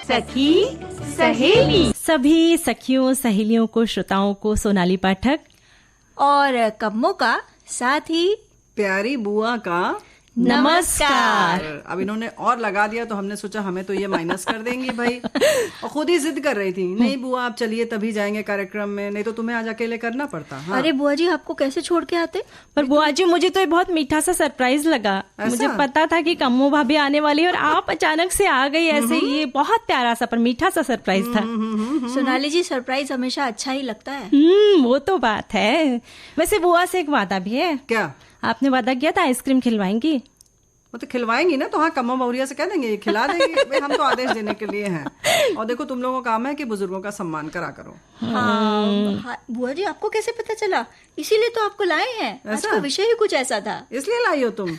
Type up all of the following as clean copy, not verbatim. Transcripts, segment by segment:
सखी सहेली। सभी सखियों सहेलियों को, श्रोताओं को सोनाली पाठक और कम्मों का, साथ ही प्यारी बुआ का नमस्कार। अब इन्होंने और लगा दिया तो हमने सोचा हमें तो ये माइनस कर देंगी भाई। और खुद ही जिद कर रही थी, नहीं बुआ आप चलिए तभी जाएंगे कार्यक्रम में, नहीं तो तुम्हें आज अकेले करना पड़ता। हाँ। अरे बुआ जी आपको कैसे छोड़ के आते? पर बुआ जी मुझे तो ये बहुत मीठा सा सरप्राइज लगा। मुझे पता था कि कम्मो भाभी आने वाली है और आप अचानक से आ गई ऐसे। ये बहुत प्यारा सा पर मीठा सा सरप्राइज था। सोनाली जी सरप्राइज हमेशा अच्छा ही लगता है। वो तो बात है। वैसे बुआ से एक वादा भी है। क्या? आपने वादा किया था आइसक्रीम खिलवाएंगी। वो तो खिलवाएंगी ना, तो हाँ कम्मा मौरिया से कह देंगे खिला देंगे भाई, हम तो आदेश देने के लिए हैं। और देखो तुम लोगों का काम है कि बुजुर्गों का सम्मान करा करो। हाँ बुआ जी आपको कैसे पता चला? इसीलिए तो आपको लाए हैं। आज का विषय ही कुछ ऐसा था, इसलिए लाई हो तुम।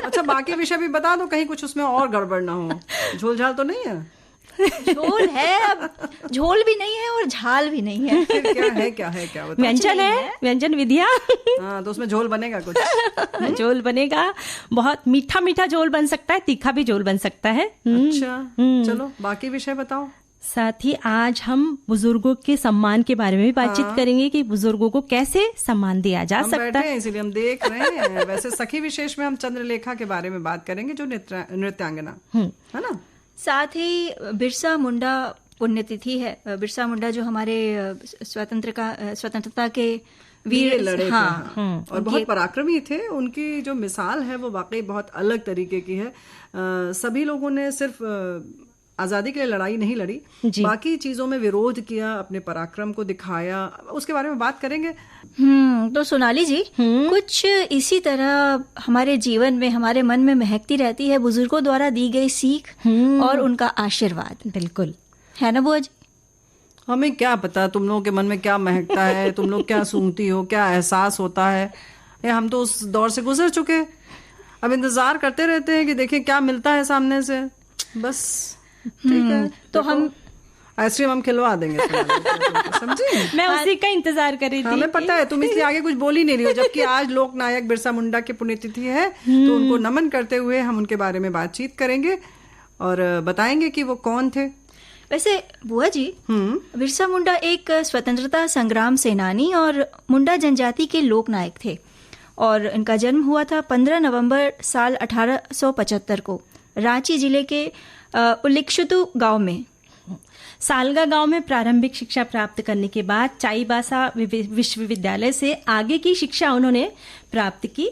अच्छा बाकी विषय भी बता दो, कहीं कुछ उसमें और गड़बड़ ना हो। झोल झाल तो नहीं है? झोल है, अब झोल भी नहीं है और झाल भी नहीं है। फिर क्या है बताओ। व्यंजन है, व्यंजन विधिया। हाँ तो उसमें झोल बनेगा कुछ। झोल बनेगा, बहुत मीठा मीठा झोल बन सकता है, तीखा भी झोल बन सकता है। अच्छा चलो बाकी विषय बताओ। साथ ही आज हम बुजुर्गों के सम्मान के बारे में भी बातचीत करेंगे कि बुजुर्गों को कैसे सम्मान दिया जा सकता है। इसीलिए हम देख रहे हैं। वैसे सखी विशेष में हम चंद्रलेखा के बारे में बात करेंगे, जो नृत्यांगना है ना। साथ ही बिरसा मुंडा पुण्यतिथि है। बिरसा मुंडा जो हमारे स्वतंत्रता के वीर लड़े हाँ, थे और बहुत पराक्रमी थे। उनकी जो मिसाल है वो वाकई बहुत अलग तरीके की है। सभी लोगों ने सिर्फ आजादी के लिए लड़ाई नहीं लड़ी, बाकी चीजों में विरोध किया, अपने पराक्रम को दिखाया। उसके बारे में बात करेंगे। तो सोनाली जी कुछ इसी तरह हमारे जीवन में, हमारे मन में महकती रहती है बुजुर्गों द्वारा दी गई सीख और उनका आशीर्वाद। बिल्कुल है ना बुआ जी? हमें क्या पता तुम लोगों के मन में क्या महकता है, तुम लोग क्या सूंघती हो, क्या एहसास होता है। हम तो उस दौर से गुजर चुके। अब इंतजार करते रहते हैं कि देखें क्या मिलता है सामने से। बस ठीक है तो हम आइसक्रीम हम खिलवा देंगे। समझी? मैं उसी का इंतजार कर रही थी। हमें पता है तुम इसलिए आगे कुछ बोल ही नहीं रही हो, जबकि आज लोक नायक बिरसा मुंडा की पुण्यतिथि है। तो उनको नमन करते हुए हम उनके बारे में बातचीत करेंगे और बताएंगे कि वो कौन थे। वैसे बुआ जी बिरसा मुंडा एक स्वतंत्रता संग्राम सेनानी और मुंडा जनजाति के लोक नायक थे और इनका जन्म हुआ था 15 नवंबर साल 1875 को रांची जिले के उलिक्षुतु गांव में। सालगा गांव में प्रारंभिक शिक्षा प्राप्त करने के बाद चाईबासा विश्वविद्यालय से आगे की शिक्षा उन्होंने प्राप्त की।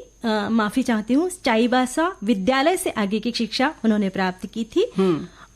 माफी चाहती हूँ, चाईबासा विद्यालय से आगे की शिक्षा उन्होंने प्राप्त की थी।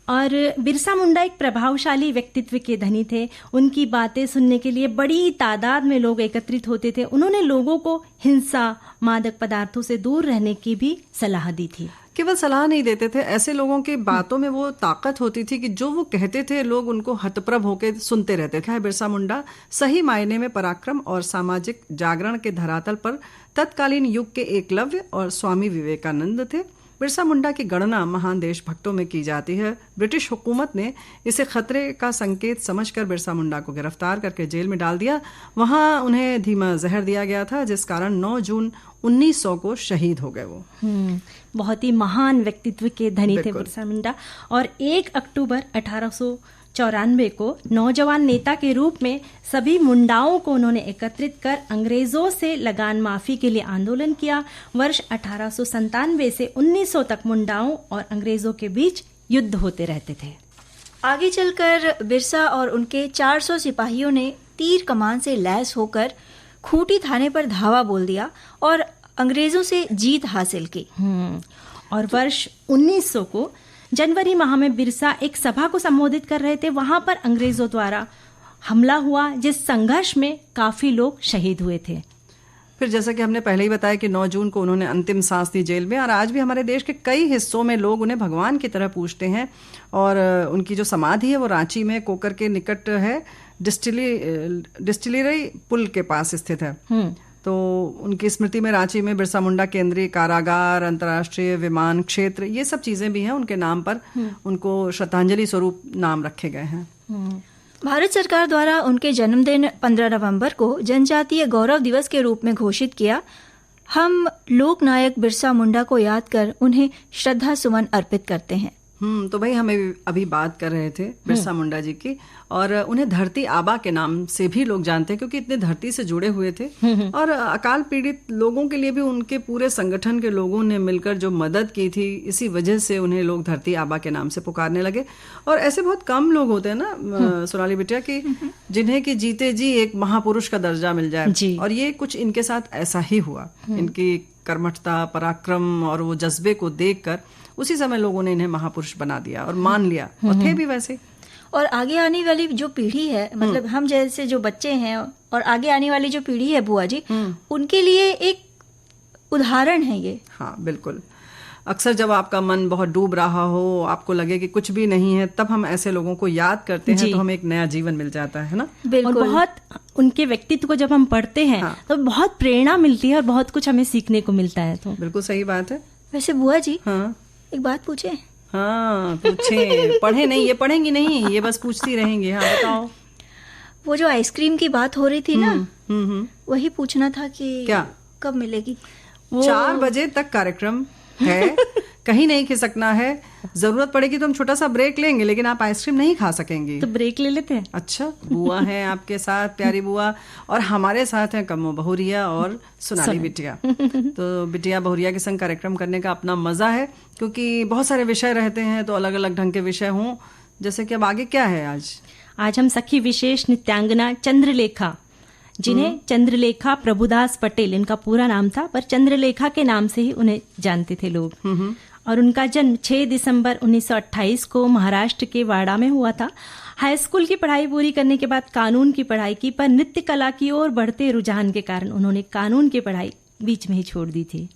और बिरसा मुंडा एक प्रभावशाली व्यक्तित्व के धनी थे। उनकी बातें सुनने के लिए बड़ी तादाद में लोग एकत्रित होते थे। उन्होंने लोगों को हिंसा, मादक पदार्थों से दूर रहने की भी सलाह दी थी। केवल सलाह नहीं देते थे, ऐसे लोगों की बातों में वो ताकत होती थी कि जो वो कहते थे लोग उनको हतप्रभ होकर सुनते रहते थे। बिरसा मुंडा सही मायने में पराक्रम और सामाजिक जागरण के धरातल पर तत्कालीन युग के एकलव्य और स्वामी विवेकानंद थे। बिरसा मुंडा की गणना महान देशभक्तों में की जाती है। ब्रिटिश हुकूमत ने इसे खतरे का संकेत समझकर बिरसा मुंडा को गिरफ्तार करके जेल में डाल दिया। वहां उन्हें धीमा जहर दिया गया था, जिस कारण 9 जून 1900 को शहीद हो गए वो। बहुत ही महान व्यक्तित्व के धनी थे बिरसा मुंडा। और 1 अक्टूबर 1894 को नौजवान नेता के रूप में सभी मुंडाओं को उन्होंने एकत्रित कर अंग्रेजों से लगान माफी के लिए आंदोलन किया। वर्ष 1897 से 1900 तक मुंडाओं और अंग्रेजों के बीच युद्ध होते रहते थे। आगे चलकर बिरसा और उनके 400 सिपाहियों ने तीर कमान से लैस होकर खूंटी थाने पर धावा बोल दिया और अंग्रेजों से जीत हासिल की। और वर्ष 1900 को जनवरी माह में बिरसा एक सभा को संबोधित कर रहे थे। वहां पर अंग्रेजों द्वारा हमला हुआ, जिस संघर्ष में काफी लोग शहीद हुए थे। फिर जैसा कि हमने पहले ही बताया कि 9 जून को उन्होंने अंतिम सांस दी जेल में। और आज भी हमारे देश के कई हिस्सों में लोग उन्हें भगवान की तरह पूजते हैं। और उनकी जो समाधि है वो रांची में कोकर के निकट है, डिस्टिलरी पुल के पास स्थित है। तो उनकी स्मृति में रांची में बिरसा मुंडा केंद्रीय कारागार, अंतर्राष्ट्रीय विमान क्षेत्र, ये सब चीजें भी हैं उनके नाम पर। उनको श्रद्धांजलि स्वरूप नाम रखे गए हैं। भारत सरकार द्वारा उनके जन्मदिन 15 नवंबर को जनजातीय गौरव दिवस के रूप में घोषित किया। हम लोक नायक बिरसा मुंडा को याद कर उन्हें श्रद्धा सुमन अर्पित करते हैं। तो भाई हमें अभी बात कर रहे थे बिरसा मुंडा जी की, और उन्हें धरती आबा के नाम से भी लोग जानते हैं क्योंकि इतने धरती से जुड़े हुए थे। और अकाल पीड़ित लोगों के लिए भी उनके पूरे संगठन के लोगों ने मिलकर जो मदद की थी, इसी वजह से उन्हें लोग धरती आबा के नाम से पुकारने लगे। और ऐसे बहुत कम लोग होते हैं ना सोनाली बिटिया की जिन्हें कि जीते जी एक महापुरुष का दर्जा मिल जाए, और ये कुछ इनके साथ ऐसा ही हुआ। इनकी कर्मठता, पराक्रम और वो जज्बे को देखकर उसी समय लोगों ने इन्हें महापुरुष बना दिया और मान लिया, और थे भी वैसे। और आगे आने वाली जो पीढ़ी है, मतलब हम जैसे जो बच्चे हैं और आगे आने वाली जो पीढ़ी है बुआ जी, उनके लिए एक उदाहरण है ये। हाँ बिल्कुल। अक्सर जब आपका मन बहुत डूब रहा हो, आपको लगे कि कुछ भी नहीं है, तब हम ऐसे लोगों को याद करते हैं तो हमें एक नया जीवन मिल जाता है ना। और बहुत उनके व्यक्तित्व को जब हम पढ़ते हैं तो बहुत प्रेरणा मिलती है और बहुत कुछ हमें सीखने को मिलता है। तो बिल्कुल सही बात है। वैसे बुआ जी, हाँ एक बात पूछे? हाँ पूछे। पढ़े नहीं, ये पढ़ेंगी नहीं, ये बस पूछती रहेंगी। हाँ बताओ। वो जो आइसक्रीम की बात हो रही थी ना, वही पूछना था कि क्या कब मिलेगी? 4 बजे तक कार्यक्रम है, कहीं नहीं खिसकना है। जरूरत पड़ेगी तो हम छोटा सा ब्रेक लेंगे, लेकिन आप आइसक्रीम नहीं खा सकेंगी। तो ब्रेक ले लेते हैं। अच्छा, बुआ है आपके साथ, प्यारी बुआ, और हमारे साथ है कम्मो बहुरिया और सोनाली बिटिया। तो बिटिया बहुरिया के संग कार्यक्रम करने का अपना मजा है, क्योंकि बहुत सारे विषय रहते हैं तो अलग अलग ढंग के विषय हों। जैसे कि अब आगे क्या है आज हम सखी विशेष नृत्यांगना चंद्रलेखा, जिन्हें चंद्रलेखा प्रभुदास पटेल इनका पूरा नाम था, पर चंद्रलेखा के नाम से ही उन्हें जानते थे लोग। और उनका जन्म 6 दिसंबर 1928 को महाराष्ट्र के वाड़ा में हुआ था। हाई स्कूल की पढ़ाई पूरी करने के बाद कानून की पढ़ाई की, पर नृत्य कला की ओर बढ़ते रुझान के कारण उन्होंने कानून की पढ़ाई बीच में ही छोड़ दी थी।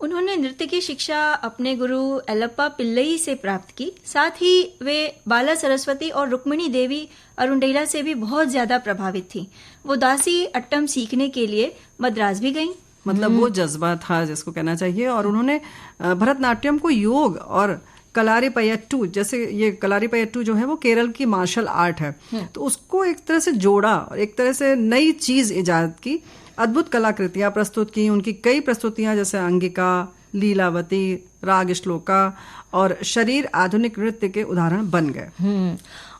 उन्होंने नृत्य की शिक्षा अपने गुरु एलप्पा पिल्लई से प्राप्त की। साथ ही वे बाला सरस्वती और रुक्मिणी देवी अरुणडेला से भी बहुत ज्यादा प्रभावित थी। वो दासी अट्टम सीखने के लिए मद्रास भी गईं। मतलब वो जज्बा था जिसको कहना चाहिए। और उन्होंने भरतनाट्यम को योग और कलारीपयट्टू, जैसे ये कलारीपयट्टू जो है वो केरल की मार्शल आर्ट है, तो उसको एक तरह से जोड़ा और एक तरह से नई चीज इजाद की। अद्भुत कलाकृतियां प्रस्तुत की। उनकी कई प्रस्तुतियां जैसे अंगिका, लीलावती, राग श्लोका और शरीर आधुनिक नृत्य के उदाहरण बन गए।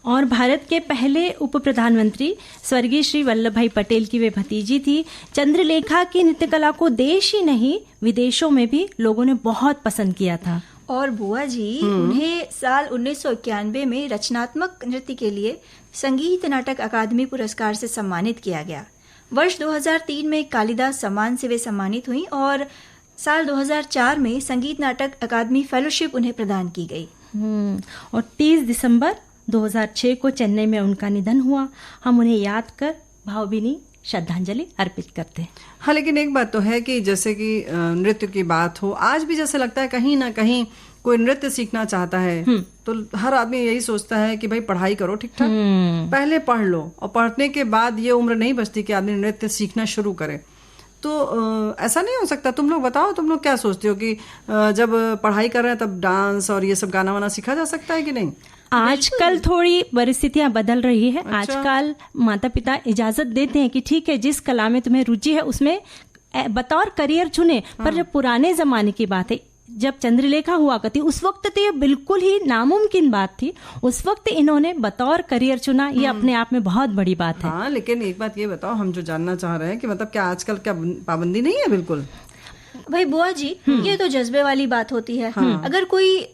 और भारत के पहले उप प्रधानमंत्री स्वर्गीय श्री वल्लभ भाई पटेल की वे भतीजी थी। चंद्रलेखा की नृत्य कला को देश ही नहीं विदेशों में भी लोगों ने बहुत पसंद किया था। और बुआ जी, उन्हें साल 1991 में रचनात्मक नृत्य के लिए संगीत नाटक अकादमी पुरस्कार से सम्मानित किया गया। वर्ष 2003 में कालिदास सम्मान से वे सम्मानित हुई और साल 2004 में संगीत नाटक अकादमी फेलोशिप उन्हें प्रदान की गई। और 30 दिसंबर 2006 को चेन्नई में उनका निधन हुआ। हम उन्हें याद कर भावभीनी श्रद्धांजलि अर्पित करते हैं। हाँ, लेकिन एक बात तो है कि जैसे कि नृत्य की बात हो, आज भी जैसे लगता है कहीं ना कहीं कोई नृत्य सीखना चाहता है तो हर आदमी यही सोचता है कि भाई पढ़ाई करो ठीक ठाक, पहले पढ़ लो, और पढ़ने के बाद ये उम्र नहीं बचती कि आदमी नृत्य सीखना शुरू करे। तो ऐसा नहीं हो सकता। तुम लोग बताओ, तुम लोग क्या सोचते हो कि जब पढ़ाई कर रहे हैं तब डांस और ये सब गाना वाना सीखा जा सकता है कि नहीं? आजकल थोड़ी परिस्थितियां बदल रही है। अच्छा। आजकल माता पिता इजाजत देते हैं कि ठीक है, जिस कला में तुम्हें रुचि है उसमें बतौर करियर चुने। पर जब पुराने जमाने की बात है, जब चंद्रलेखा हुआ करती, उस वक्त तो ये बिल्कुल ही नामुमकिन बात थी। उस वक्त इन्होंने बतौर करियर चुना, ये अपने आप में बहुत बड़ी बात है। हाँ, लेकिन एक बात ये बताओ, हम जो जानना चाह रहे हैं कि मतलब क्या आजकल क्या पाबंदी नहीं है? बिल्कुल भाई बुआ जी, ये तो जज्बे वाली बात होती है। अगर कोई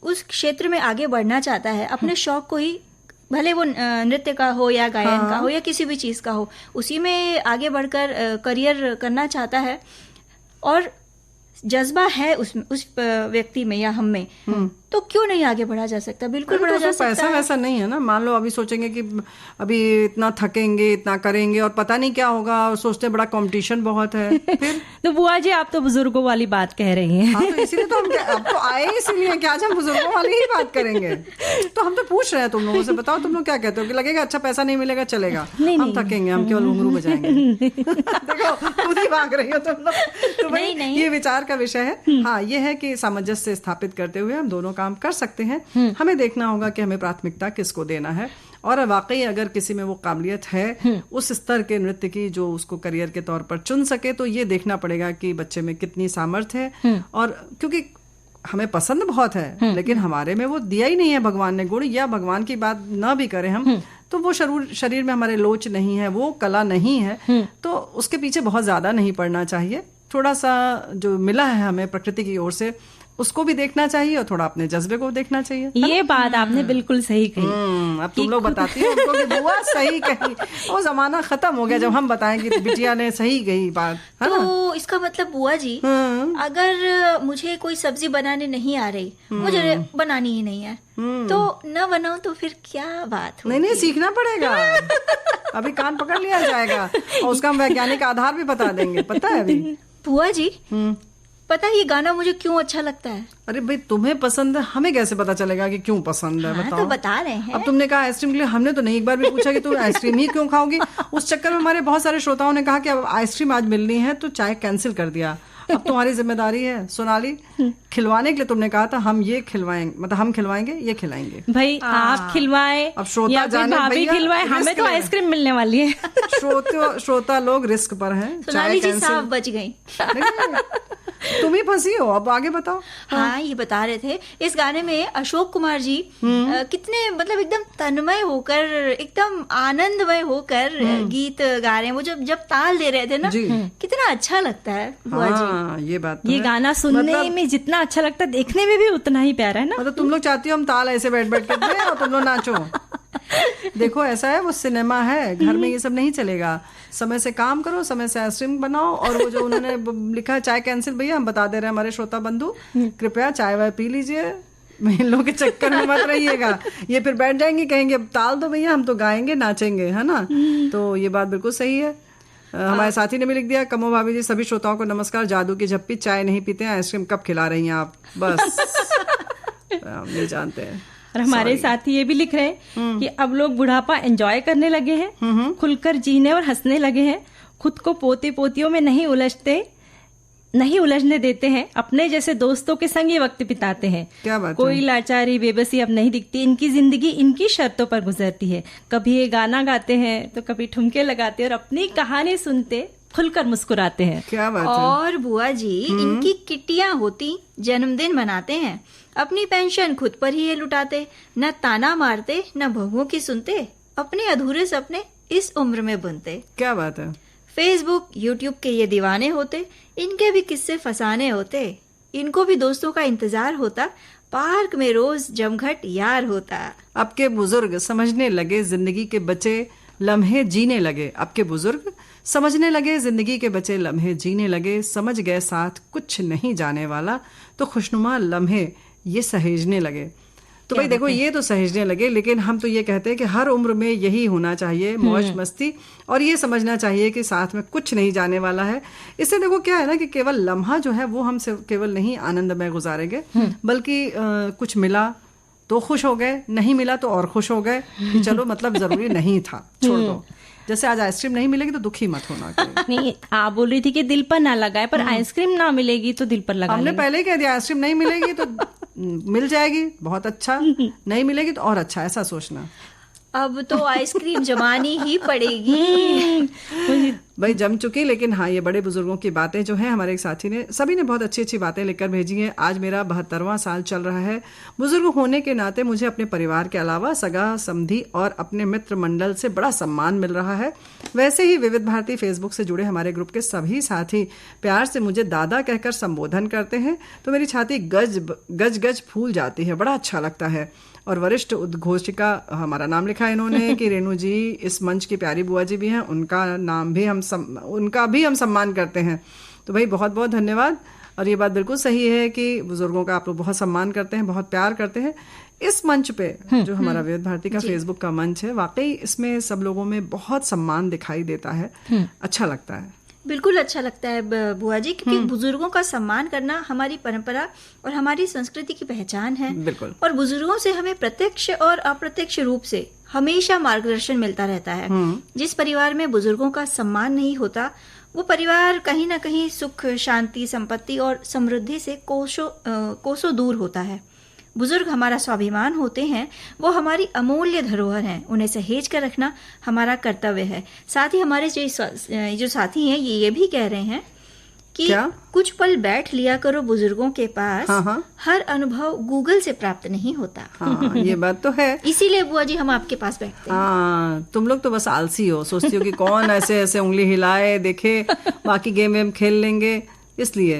उस क्षेत्र में आगे बढ़ना चाहता है, अपने शौक को ही, भले वो नृत्य का हो या गायन का हो या किसी भी चीज का हो, उसी में आगे बढ़कर करियर करना चाहता है और जज्बा है उस व्यक्ति में या हम में, तो क्यों नहीं आगे बढ़ा जा सकता? बिल्कुल बढ़ा जा सकता है। पैसा वैसा नहीं है ना। मान लो अभी सोचेंगे कि अभी इतना थकेंगे, इतना करेंगे और पता नहीं क्या होगा, और सोचते बड़ा कंपटीशन बहुत है। फिर तो बुआ जी, आप तो बुजुर्गों वाली बात कह रही हैं। हाँ, तो इसीलिए तो हम अब तो आए इसीलिए कि आज हम बुजुर्गों वाली ही बात करेंगे। तो हम तो पूछ रहे हैं तुम लोगों से, बताओ तुम लोग क्या कहते हो कि लगेगा अच्छा पैसा नहीं मिलेगा चलेगा? हम थकेंगे, हम केवल घुंघरू बजाएंगे। देखो खुद ही भाग रही हो तुम लोग। तो भाई ये विचार का विषय है। हाँ, ये है कि सामंजस्य स्थापित करते हुए हम दोनों काम कर सकते हैं। हमें देखना होगा कि हमें प्राथमिकता किसको देना है, और वाकई अगर किसी में वो काबिलियत है उस स्तर के नृत्य की जो उसको करियर के तौर पर चुन सके, तो ये देखना पड़ेगा कि बच्चे में कितनी सामर्थ्य है। और क्योंकि हमें पसंद बहुत है, लेकिन हमारे में वो दिया ही नहीं है भगवान ने गुण, या भगवान की बात ना भी करें हम तो वो शरीर में हमारे लोच नहीं है, वो कला नहीं है, तो उसके पीछे बहुत ज्यादा नहीं पड़ना चाहिए। थोड़ा सा जो मिला है हमें प्रकृति की ओर से उसको भी देखना चाहिए और थोड़ा अपने जज्बे को देखना चाहिए। ये बात आपने बिल्कुल सही कही। अब तुम लोग बताती हो उनको कि बुआ सही कही, वो जमाना खत्म हो गया जब हम बताएं कि बिटिया ने सही कही बात, है ना? तो इसका मतलब बुआ जी, अगर मुझे कोई सब्जी बनाने नहीं आ रही, मुझे बनानी ही नहीं है, तो न बनाऊं तो फिर क्या बात होगी? नहीं, सीखना पड़ेगा। अभी कान पकड़ लिया जाएगा और उसका हम वैज्ञानिक आधार भी बता देंगे, पता है अभी। बुआ जी, पता है ये गाना मुझे क्यों अच्छा लगता है? अरे भाई तुम्हें पसंद है, हमें कैसे पता चलेगा कि क्यों पसंद है? बताओ। तो बता रहे हैं। अब तुमने कहा आइसक्रीम के लिए, हमने तो नहीं एक बार भी पूछा कि तुम आइसक्रीम ही क्यों खाओगी। उस चक्कर में हमारे बहुत सारे श्रोताओं ने कहा कि अब आइसक्रीम आज मिलनी है तो चाय कैंसिल कर दिया। अब तुम्हारी जिम्मेदारी है सोनाली, खिलवाने के लिए तुमने कहा था हम ये खिलवाएंगे, मतलब हम खिलवाएंगे, ये खिलाएंगे। भाई आप खिलवाए अब श्रोता या फिर भाभी खिलवाए, हमें तो आइसक्रीम मिलने वाली है। श्रोता लोग रिस्क पर हैं। सोनाली जी साफ बच गई। तुम ही फंसी हो, अब आगे बताओ। हाँ, ये बता रहे थे इस गाने में अशोक कुमार जी कितने मतलब एकदम तन्मय होकर, एकदम आनंदमय होकर गीत गा रहे हैं। वो जब ताल दे रहे थे ना, कितना अच्छा लगता है बुआ जी। ये बात ये गाना सुनने में जितना अच्छा लगता है, देखने में भी उतना ही प्यारा है ना। मतलब तुम लोग चाहती हो हम ताल ऐसे बैठ बैठ कर दें और तुम लोग नाचो। देखो ऐसा है, वो सिनेमा है, घर में ये सब नहीं चलेगा। समय से काम करो, समय से आइसक्रीम बनाओ। और वो जो उन्होंने लिखा है चाय कैंसिल, भैया हम बता दे रहे हैं हमारे श्रोता बंधु, कृपया चाय वाय पी लीजिए, इन लोगों के चक्कर में मत रहिएगा। ये फिर बैठ जाएंगे, कहेंगे अब ताल दो भैया, हम तो गाएंगे नाचेंगे, है ना? तो ये बात बिल्कुल सही है। हमारे साथी ने भी लिख दिया, कमो भाभी जी सभी श्रोताओं को नमस्कार, जादू की झप्पी, चाय नहीं पीते हैं, आइसक्रीम कब खिला रही हैं आप? बस हम नहीं जानते हैं। और हमारे साथी ये भी लिख रहे हैं कि अब लोग बुढ़ापा एंजॉय करने लगे हैं, खुलकर जीने और हंसने लगे हैं, खुद को पोते पोतियों में नहीं उलझने देते हैं, अपने जैसे दोस्तों के संग ये वक्त बिताते हैं। क्या बात कोई लाचारी बेबसी अब नहीं दिखती, इनकी जिंदगी इनकी शर्तों पर गुजरती है। कभी ये गाना गाते हैं तो कभी ठुमके लगाते हैं और अपनी कहानी सुनते खुलकर मुस्कुराते हैं। क्या बात है। और बुआ जी, इनकी किट्टियां होती, जन्मदिन मनाते हैं, अपनी पेंशन खुद पर ही ये लुटाते, न ताना मारते न बहुओं की सुनते, अपने अधूरे सपने इस उम्र में बुनते। क्या बात है। फेसबुक यूट्यूब के ये दीवाने होते, इनके भी किस्से फसाने होते, इनको भी दोस्तों का इंतजार होता, पार्क में रोज जमघट यार होता। अब के बुजुर्ग समझने लगे जिंदगी के बचे लम्हे जीने लगे, अब के बुजुर्ग समझने लगे जिंदगी के बचे लम्हे जीने लगे, समझ गए साथ कुछ नहीं जाने वाला, तो खुशनुमा लम्हे ये सहेजने लगे। तो भाई देखो, ये तो सहेजने लगे, लेकिन हम तो ये कहते हैं कि हर उम्र में यही होना चाहिए, मौज मस्ती, और ये समझना चाहिए कि साथ में कुछ नहीं जाने वाला है। इससे देखो क्या है ना कि केवल लम्हा जो है वो हमसे केवल नहीं आनंदमय गुजारेंगे, बल्कि कुछ मिला तो खुश हो गए, नहीं मिला तो और खुश हो गए कि चलो मतलब जरूरी नहीं था, छोड़ दो। जैसे आज आइसक्रीम नहीं मिलेगी तो दुखी मत होना। नहीं, आप बोल रही थी कि दिल पर ना लगाए, पर आइसक्रीम ना मिलेगी तो दिल पर लगा। हमने पहले ही कह दिया, आइसक्रीम नहीं मिलेगी तो मिल जाएगी, बहुत अच्छा, नहीं मिलेगी तो और अच्छा, ऐसा सोचना। अब तो आइसक्रीम जमानी ही पड़ेगी। भाई जम चुकी। लेकिन हाँ, ये बड़े बुजुर्गों की बातें जो हैं, हमारे एक साथी ने, सभी ने बहुत अच्छी अच्छी बातें लिखकर भेजी हैं। आज मेरा 72वां साल चल रहा है। बुजुर्ग होने के नाते मुझे अपने परिवार के अलावा सगा समधी और अपने मित्र मंडल से बड़ा सम्मान मिल रहा है। वैसे ही विविध भारती फेसबुक से जुड़े हमारे ग्रुप के सभी साथी प्यार से मुझे दादा कहकर संबोधन करते हैं तो मेरी छाती गज गज फूल जाती है, बड़ा अच्छा लगता है। और वरिष्ठ उद्घोषिका, हमारा नाम लिखा है इन्होंने कि रेणु जी इस मंच की प्यारी बुआ जी भी हैं, उनका भी हम सम्मान करते हैं। तो भाई बहुत बहुत धन्यवाद। और ये बात बिल्कुल सही है कि बुजुर्गों का आप लोग बहुत सम्मान करते हैं, बहुत प्यार करते हैं। इस मंच पे जो हमारा विविध भारती का फेसबुक का मंच है, वाकई इसमें सब लोगों में बहुत सम्मान दिखाई देता है, अच्छा लगता है। बिल्कुल अच्छा लगता है बुआ जी, क्योंकि बुजुर्गों का सम्मान करना हमारी परंपरा और हमारी संस्कृति की पहचान है। बिल्कुल। और बुजुर्गों से हमें प्रत्यक्ष और अप्रत्यक्ष रूप से हमेशा मार्गदर्शन मिलता रहता है। जिस परिवार में बुजुर्गों का सम्मान नहीं होता, वो परिवार कहीं ना कहीं सुख, शांति, संपत्ति और समृद्धि से कोसों दूर होता है। बुजुर्ग हमारा स्वाभिमान होते हैं, वो हमारी अमूल्य धरोहर हैं, उन्हें सहेज कर रखना हमारा कर्तव्य है। साथ ही हमारे जो साथी हैं ये भी कह रहे हैं कि क्या? कुछ पल बैठ लिया करो बुजुर्गों के पास। हाँ। हर अनुभव गूगल से प्राप्त नहीं होता। हाँ, ये बात तो है। इसीलिए बुआ जी हम आपके पास बैठते हैं। हाँ, तुम लोग तो बस आलसी हो, सोचती हो कि कौन ऐसे ऐसे उंगली हिलाए देखे, बाकी गेम वेम खेल लेंगे, इसलिए।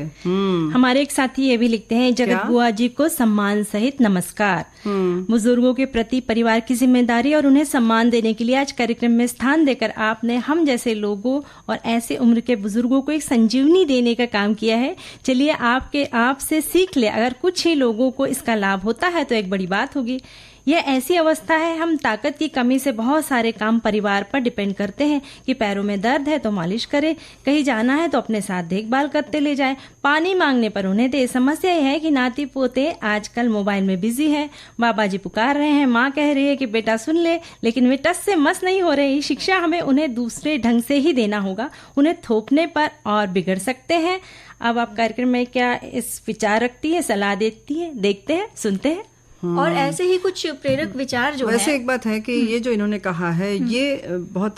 हमारे एक साथी ये भी लिखते हैं, जगत बुआ जी को सम्मान सहित नमस्कार। बुजुर्गों के प्रति परिवार की जिम्मेदारी और उन्हें सम्मान देने के लिए आज कार्यक्रम में स्थान देकर आपने हम जैसे लोगों और ऐसे उम्र के बुजुर्गों को एक संजीवनी देने का काम किया है। चलिए आपसे सीख ले, अगर कुछ ही लोगों को इसका लाभ होता है तो एक बड़ी बात होगी। यह ऐसी अवस्था है, हम ताकत की कमी से बहुत सारे काम परिवार पर डिपेंड करते हैं कि पैरों में दर्द है तो मालिश करे, कहीं जाना है तो अपने साथ देखभाल करते ले जाए, पानी मांगने पर उन्हें दे। समस्या यह है कि नाती पोते आजकल मोबाइल में बिजी हैं, बाबा जी पुकार रहे हैं, माँ कह रही है कि बेटा सुन ले, लेकिन वे टस से मस नहीं हो रही। शिक्षा हमें उन्हें दूसरे ढंग से ही देना होगा, उन्हें थोपने पर और बिगड़ सकते हैं। अब आप कार्यक्रम में क्या इस विचार रखती है, सलाह देती है? देखते हैं, सुनते हैं। और ऐसे ही कुछ प्रेरक विचार जो वैसे है। एक बात है कि ये जो इन्होंने कहा है, ये बहुत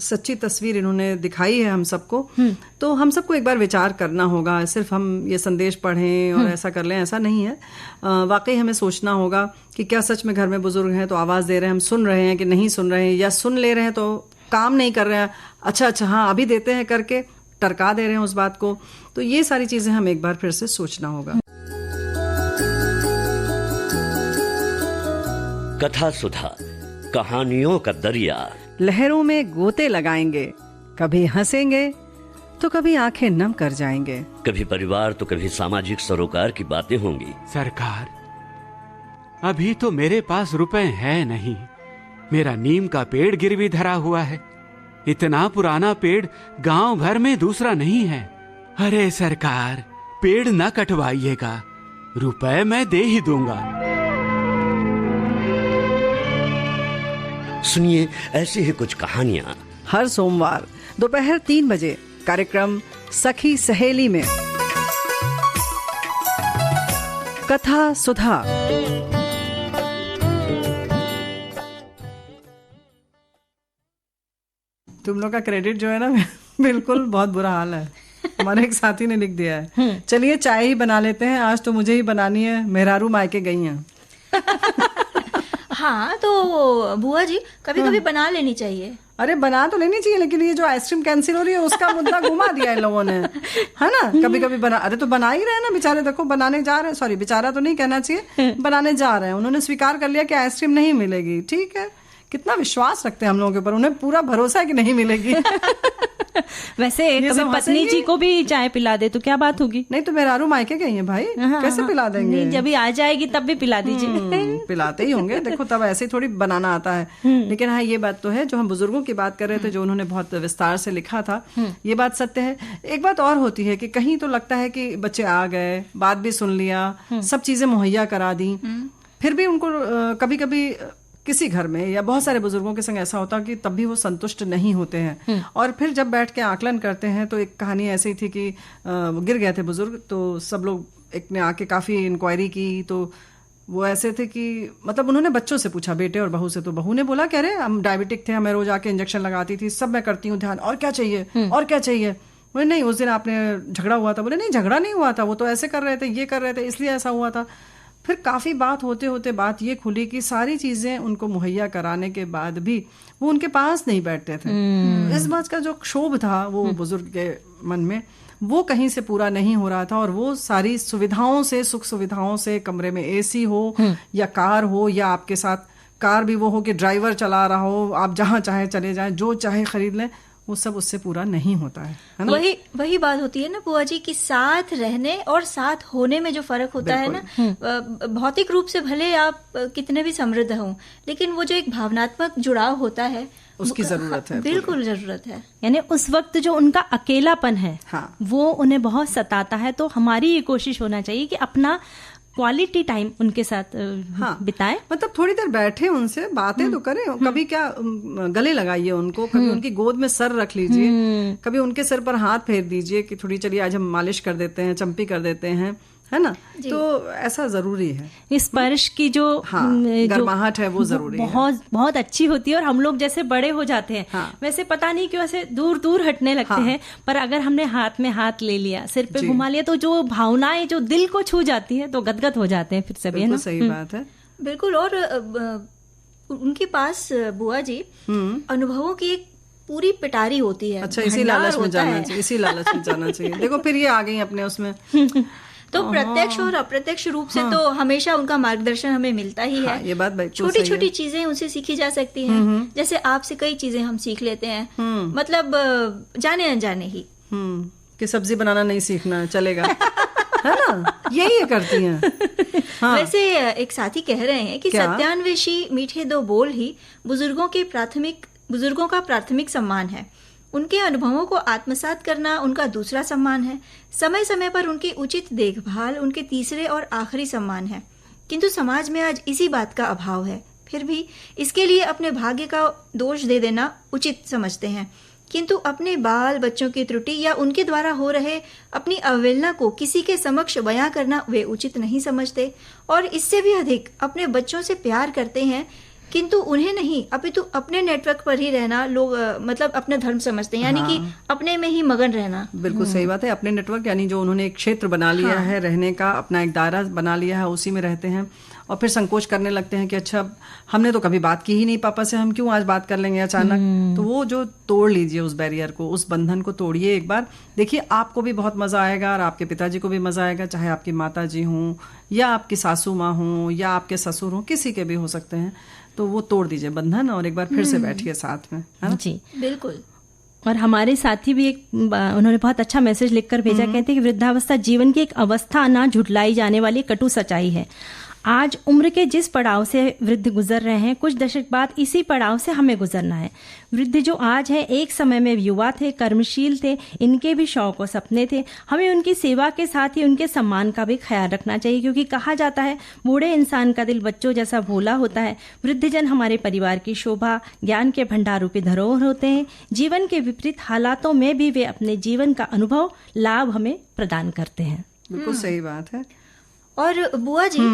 सच्ची तस्वीर इन्होंने दिखाई है हम सबको। तो हम सबको एक बार विचार करना होगा। सिर्फ हम ये संदेश पढ़ें और ऐसा कर लें, ऐसा नहीं है। वाकई हमें सोचना होगा कि क्या सच में घर में बुजुर्ग हैं तो आवाज दे रहे हैं, हम सुन रहे हैं कि नहीं सुन रहे हैं, या सुन ले रहे हैं तो काम नहीं कर रहे हैं, अच्छा हाँ अभी देते हैं करके टरका दे रहे हैं उस बात को। तो ये सारी चीजें हम एक बार फिर से सोचना होगा। कथा सुधा, कहानियों का दरिया, लहरों में गोते लगाएंगे, कभी हंसेंगे तो कभी आंखें नम कर जाएंगे, कभी परिवार तो कभी सामाजिक सरोकार की बातें होंगी। सरकार, अभी तो मेरे पास रुपए है नहीं, मेरा नीम का पेड़ गिरवी धरा हुआ है। इतना पुराना पेड़ गांव भर में दूसरा नहीं है। अरे सरकार, पेड़ न कटवाइएगा, रुपए मैं दे ही दूंगा। सुनिए ऐसी ही कुछ कहानियां हर सोमवार दोपहर 3 बजे कार्यक्रम सखी सहेली में। कथा सुधा। तुम लोग का क्रेडिट जो है ना बिल्कुल बहुत बुरा हाल है। हमारे एक साथी ने लिख दिया है, चलिए चाय ही बना लेते हैं, आज तो मुझे ही बनानी है, मेहरारू मायके गई हैं। हाँ तो बुआ जी कभी कभी बना लेनी चाहिए। अरे बना तो लेनी चाहिए, लेकिन ये जो आइसक्रीम कैंसिल हो रही है उसका मुद्दा घुमा दिया इन लोगों ने, है ना। कभी कभी बना, अरे तो बना ही रहे हैं ना बेचारे, देखो बनाने जा रहे हैं, सॉरी बेचारा तो नहीं कहना चाहिए, बनाने जा रहे हैं। उन्होंने स्वीकार कर लिया कि आइसक्रीम नहीं मिलेगी, ठीक है। कितना विश्वास रखते हैं हम लोगों के ऊपर, उन्हें पूरा भरोसा है कि नहीं मिलेगी। वैसे कभी पत्नी जी को भी चाय पिला दे तो क्या बात होगी? नहीं तो मेहरारू मायके गई है भाई, कैसे पिला देंगे? जब भी आ जाएगी तब भी पिला दीजिए। पिलाते ही होंगे, देखो तब ऐसे ही थोड़ी बनाना आता है। लेकिन हाँ ये बात तो है, जो हम बुजुर्गों की बात कर रहे थे, जो उन्होंने बहुत विस्तार से लिखा था, ये बात सत्य है। एक बात और होती है कि कहीं तो लगता है कि बच्चे आ गए, बात भी सुन लिया, सब चीजें मुहैया करा दी, फिर भी उनको कभी कभी किसी घर में या बहुत सारे बुजुर्गों के संग ऐसा होता कि तब भी वो संतुष्ट नहीं होते हैं। और फिर जब बैठ के आकलन करते हैं तो एक कहानी ऐसी थी कि गिर गए थे बुजुर्ग, तो सब लोग एक ने आके काफ़ी इंक्वायरी की। तो वो ऐसे थे कि मतलब उन्होंने बच्चों से पूछा, बेटे और बहू से, तो बहू ने बोला कह रहे हम डायबिटिक थे, हमें रोज आके इंजेक्शन लगाती थी, सब मैं करती हूँ ध्यान, और क्या चाहिए और क्या चाहिए। बोले नहीं उस दिन आपने झगड़ा हुआ था। बोले नहीं झगड़ा नहीं हुआ था, वो तो ऐसे कर रहे थे, ये कर रहे थे, इसलिए ऐसा हुआ था। फिर काफ़ी बात होते होते बात ये खुली कि सारी चीज़ें उनको मुहैया कराने के बाद भी वो उनके पास नहीं बैठते थे। इस बात का जो क्षोभ था वो बुजुर्ग के मन में, वो कहीं से पूरा नहीं हो रहा था। और वो सारी सुविधाओं से, सुख सुविधाओं से, कमरे में एसी हो या कार हो, या आपके साथ कार भी वो हो कि ड्राइवर चला रहा हो, आप जहाँ चाहे चले जाएं, जो चाहे खरीद लें, वो सब उससे पूरा नहीं होता है ना। वही बात होती है ना बुआ जी कि साथ रहने और साथ होने में जो फर्क होता है ना। भौतिक रूप से भले आप कितने भी समृद्ध हों, लेकिन वो जो एक भावनात्मक जुड़ाव होता है उसकी जरूरत है, बिल्कुल जरूरत है। यानी उस वक्त जो उनका अकेलापन है, हाँ, वो उन्हें बहुत सताता है। तो हमारी ये कोशिश होना चाहिए कि अपना क्वालिटी टाइम उनके साथ बिताएं। मतलब थोड़ी देर बैठे, उनसे बातें तो करें, कभी क्या गले लगाइए उनको, कभी उनकी गोद में सर रख लीजिए, कभी उनके सर पर हाथ फेर दीजिए कि थोड़ी चलिए आज हम मालिश कर देते हैं, चंपी कर देते हैं, है ना। तो ऐसा जरूरी है, स्पर्श की जो गर्माहट है वो जरूरी है, बहुत अच्छी होती है। और हम लोग जैसे बड़े हो जाते हैं वैसे पता नहीं क्यों ऐसे दूर दूर हटने लगते हैं, पर अगर हमने हाथ में हाथ ले लिया, सिर पे घुमा लिया, तो जो भावनाएं जो दिल को छू जाती है तो गदगद हो जाते हैं फिर सभी, है ना। सही बात है, बिल्कुल। और उनके पास बुआ जी अनुभवों की एक पूरी पिटारी होती है। अच्छा, इसी लालच में जाना चाहिए, इसी लालच में जाना चाहिए। देखो फिर ये आ गई अपने उसमें। तो प्रत्यक्ष और अप्रत्यक्ष रूप से तो हमेशा उनका मार्गदर्शन हमें मिलता ही है। ये बात छोटी छोटी चीजें उनसे सीखी जा सकती हैं। जैसे आपसे कई चीजें हम सीख लेते हैं, मतलब जाने अनजाने ही, कि सब्जी बनाना नहीं सीखना चलेगा, है ना, यही करती हैं। वैसे एक साथी कह रहे हैं कि 97 मीठे दो बोल ही बुजुर्गों का प्राथमिक सम्मान है। उनके अनुभवों को आत्मसात करना उनका दूसरा सम्मान है। समय समय पर उनकी उचित देखभाल उनके तीसरे और आखिरी सम्मान है। किंतु समाज में आज इसी बात का अभाव है। फिर भी इसके लिए अपने भाग्य का दोष दे देना उचित समझते हैं, किंतु अपने बाल बच्चों की त्रुटि या उनके द्वारा हो रहे अपनी अवहेलना को किसी के समक्ष बयां करना वे उचित नहीं समझते। और इससे भी अधिक अपने बच्चों से प्यार करते हैं, किंतु उन्हें नहीं अपितु अपने नेटवर्क पर ही रहना लोग मतलब अपना धर्म समझते हैं, यानी कि अपने में ही मगन रहना। बिल्कुल सही बात है। अपने नेटवर्क यानी जो उन्होंने एक क्षेत्र बना लिया है रहने का, अपना एक दायरा बना लिया है, उसी में रहते हैं और फिर संकोच करने लगते हैं कि अच्छा हमने तो कभी बात की ही नहीं पापा से, हम क्यों आज बात कर लेंगे अचानक। तो वो जो तोड़ लीजिए उस बैरियर को, उस बंधन को तोड़िए एक बार। देखिए आपको भी बहुत मजा आएगा और आपके पिताजी को भी मजा आएगा, चाहे आपकी माता जी हों या आपकी सासू माँ हों या आपके ससुर हों, किसी के भी हो सकते हैं। तो वो तोड़ दीजिए बंधन और एक बार फिर से बैठिए साथ में, है ना? जी बिल्कुल। और हमारे साथी भी उन्होंने बहुत अच्छा मैसेज लिखकर भेजा, कहते हैं कि वृद्धावस्था जीवन की एक अवस्था ना झुठलाई जाने वाली कटु सच्चाई है। आज उम्र के जिस पड़ाव से वृद्ध गुजर रहे हैं, कुछ दशक बाद इसी पड़ाव से हमें गुजरना है। वृद्ध जो आज है एक समय में युवा थे, कर्मशील थे, इनके भी शौक और सपने थे। हमें उनकी सेवा के साथ ही उनके सम्मान का भी ख्याल रखना चाहिए, क्योंकि कहा जाता है बूढ़े इंसान का दिल बच्चों जैसा भोला होता है। वृद्धजन हमारे परिवार की शोभा, ज्ञान के भंडार रूपी धरोहर होते हैं। जीवन के विपरीत हालातों में भी वे अपने जीवन का अनुभव लाभ हमें प्रदान करते हैं। बिल्कुल सही बात है। और बुआ जी